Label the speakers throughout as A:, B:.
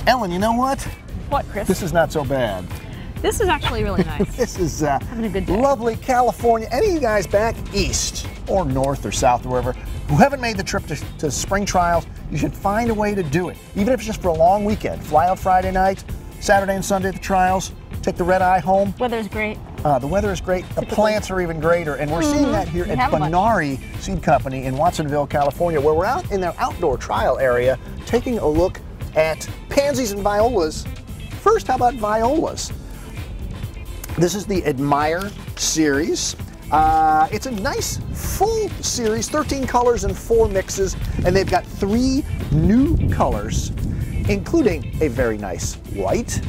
A: Ellen, you know what?
B: What, Chris?
A: This is not so bad.
B: This is actually really nice.
A: This is
B: having a good day.
A: Lovely California. Any of you guys back east or north or south or wherever who haven't made the trip to spring trials, you should find a way to do it. Even if it's just for a long weekend. Fly out Friday night, Saturday and Sunday at the trials, take the red eye home.
B: Weather's great.
A: The weather is great. The plants are even greater. And we're seeing that here at Benary Seed Company in Watsonville, California, where we're out in their outdoor trial area taking a look at pansies and violas. First, how about violas? This is the Admire series. It's a nice full series, 13 colors and 4 mixes, and they've got 3 new colors, including a very nice white,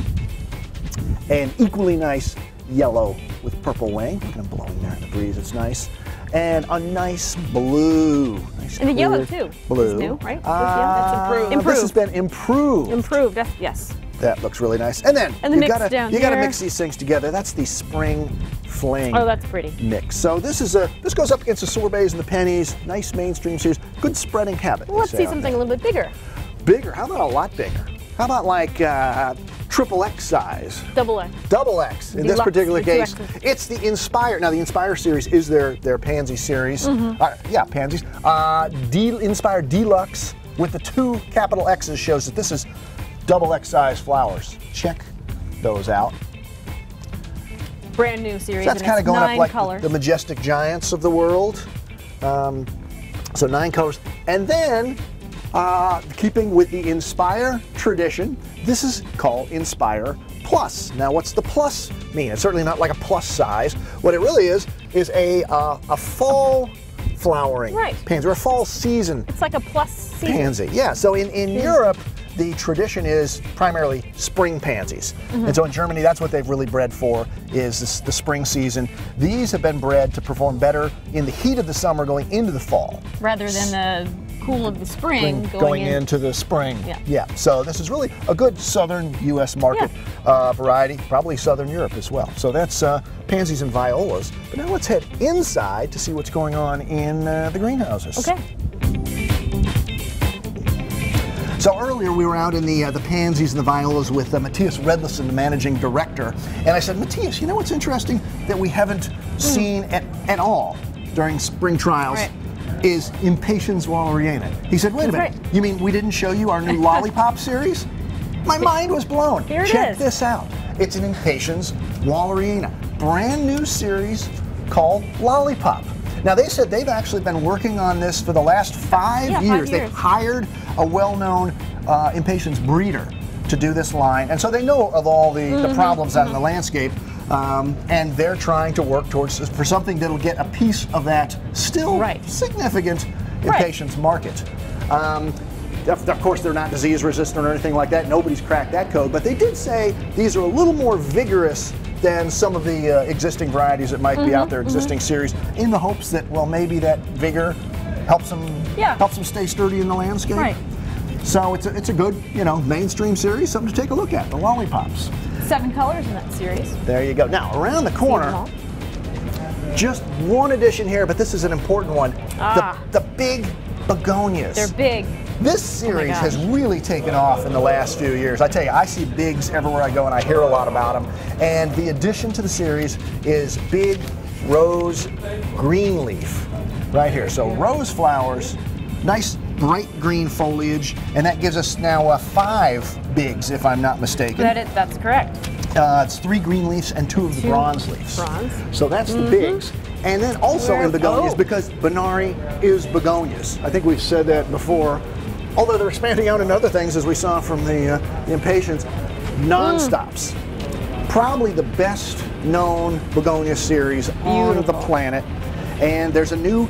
A: an equally nice yellow with purple wing. Look at them blowing there in the breeze, it's nice. And a nice blue. Nice
B: and the yellow too.
A: Blue.
B: It's new, right? That's improved.
A: This has been improved.
B: Improved, yes.
A: That looks really nice. And then
B: you gotta
A: mix these things together. That's the Spring Fling.
B: Oh, that's pretty.
A: Mix. So this goes up against the sorbets and the pennies. Nice mainstream series. Good spreading habit.
B: Well, let's see something a little bit bigger.
A: Bigger? How about a lot bigger? How about like XXX size?
B: Double X.
A: Double X. In this particular case, it's the Inspire. Now the Inspire series is their pansy series. Yeah, pansies. Inspire Deluxe with the 2 capital X's shows that this is double X size flowers. Check those out.
B: Brand new series.
A: So that's kind of going up like
B: colors.
A: the majestic giants of the world. So 9 colors. And then, keeping with the Inspire tradition, this is called Inspire Plus. Now, what's the plus mean? It's certainly not like a plus size. What it really is a fall flowering pansy, or a fall season.
B: It's like a plus season.
A: Pansy. Yeah, so in Europe, the tradition is primarily spring pansies. And so in Germany, that's what they've really bred for, is the spring season. These have been bred to perform better in the heat of the summer going into the fall.
B: Rather than the cool of the spring
A: going into the spring. Yeah. So this is really a good southern U.S. market variety, probably southern Europe as well. So that's pansies and violas. But now let's head inside to see what's going on in the greenhouses.
B: Okay.
A: So earlier we were out in the pansies and the violas with Matthias Redlison, the managing director, and I said, Matthias, you know what's interesting that we haven't seen at all during spring trials is Impatiens Walleriana. He said, wait a minute, you mean we didn't show you our new Lollipop series? My mind was blown.
B: Here it is.
A: Check this out. It's an Impatiens Walleriana, brand new series called Lollipop. Now they said they've actually been working on this for the last 5 years.
B: 5 years.
A: They've hired a well-known Impatiens breeder to do this line, and so they know of all the problems out in the landscape, and they're trying to work towards for something that'll get a piece of that still significant Impatiens market. Of course, they're not disease resistant or anything like that. Nobody's cracked that code, but they did say these are a little more vigorous than some of the existing varieties that might be out there, existing series, in the hopes that, well, maybe that vigor helps them stay sturdy in the landscape.
B: Right.
A: So it's a good, mainstream series, something to take a look at, the Lollipops.
B: 7 colors in that series.
A: There you go. Now, around the corner, just one addition here, but this is an important one. The big begonias.
B: They're big.
A: This series has really taken off in the last few years. I tell you, I see bigs everywhere I go and I hear a lot about them. And the addition to the series is big rose green leaf right here. So rose flowers, nice bright green foliage, and that gives us now 5 bigs, if I'm not mistaken.
B: That's correct.
A: It's 3 green leaves and 2 of the bronze leaves. So that's the bigs. And then also in begonias, because Benary is begonias. I think we've said that before. Although they're expanding out into other things, as we saw from the Impatiens, non-stops. Probably the best known begonia series on the planet. And there's a new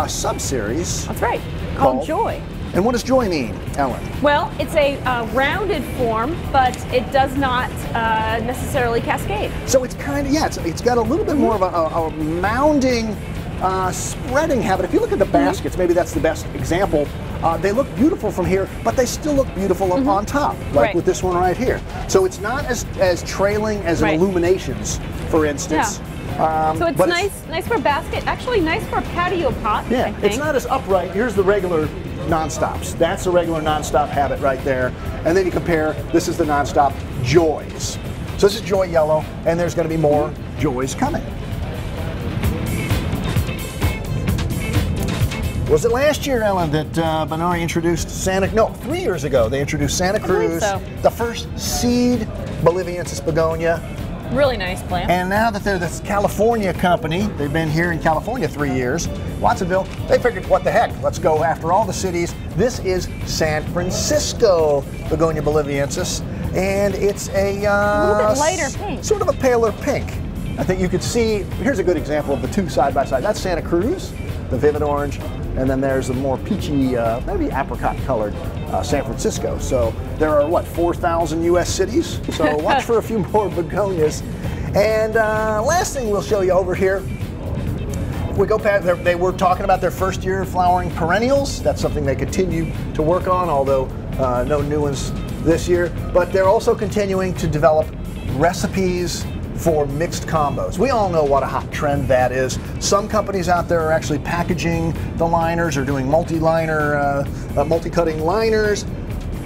A: sub-series.
B: That's right, called Joy.
A: And what does Joy mean, Ellen?
B: Well, it's a rounded form, but it does not necessarily cascade.
A: So it's kind of, it's got a little bit more of a mounding, spreading habit. If you look at the baskets, maybe that's the best example. They look beautiful from here, but they still look beautiful up on top, like with this one right here. So it's not as trailing as an Illuminations, for instance.
B: So it's nice for a basket. Actually, nice for a patio pot.
A: Yeah, it's not as upright. Here's the regular nonstops. That's the regular nonstop habit right there. And then you compare, this is the nonstop joys. So this is joy yellow, and there's going to be more joys coming. Was it last year, Ellen, that Benary introduced 3 years ago, they introduced Santa Cruz,
B: so.
A: the first seed Boliviensis begonia.
B: Really nice plant.
A: And now that they're this California company, they've been here in California 3 years, Watsonville, they figured, what the heck, let's go after all the cities. This is San Francisco Begonia Boliviensis, and it's a
B: little bit lighter pink.
A: Sort of a paler pink. I think you could see, here's a good example of the two side by side. That's Santa Cruz, the vivid orange, and then there's the more peachy, maybe apricot colored San Francisco. So there are, what, 4,000 US cities? So watch for a few more begonias. And last thing we'll show you over here, we go past, they were talking about their first year flowering perennials. That's something they continue to work on, although no new ones this year. But they're also continuing to develop recipes for mixed combos. We all know what a hot trend that is. Some companies out there are actually packaging the liners or doing multi-liner, multi-cutting liners.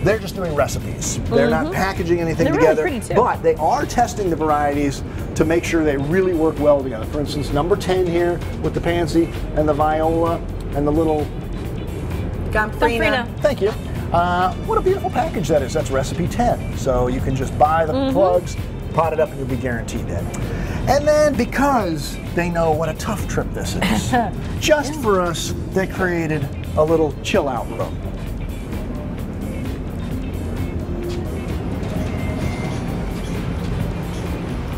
A: They're just doing recipes. They're not packaging anything together,
B: really pretty too.
A: but they are testing the varieties to make sure they really work well together. For instance, number 10 here with the pansy and the viola and the little
B: Gomphrena.
A: Thank you. What a beautiful package that is. That's recipe 10. So you can just buy the plugs, pot it up, and you'll be guaranteed that. And then, because they know what a tough trip this is, just for us, they created a little chill out room.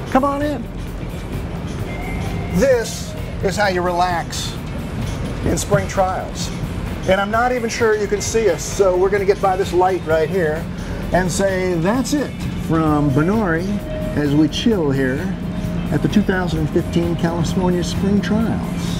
A: Come on in. This is how you relax in spring trials. And I'm not even sure you can see us, so we're going to get by this light right here and say that's it from Benary as we chill here at the 2015 California Spring Trials.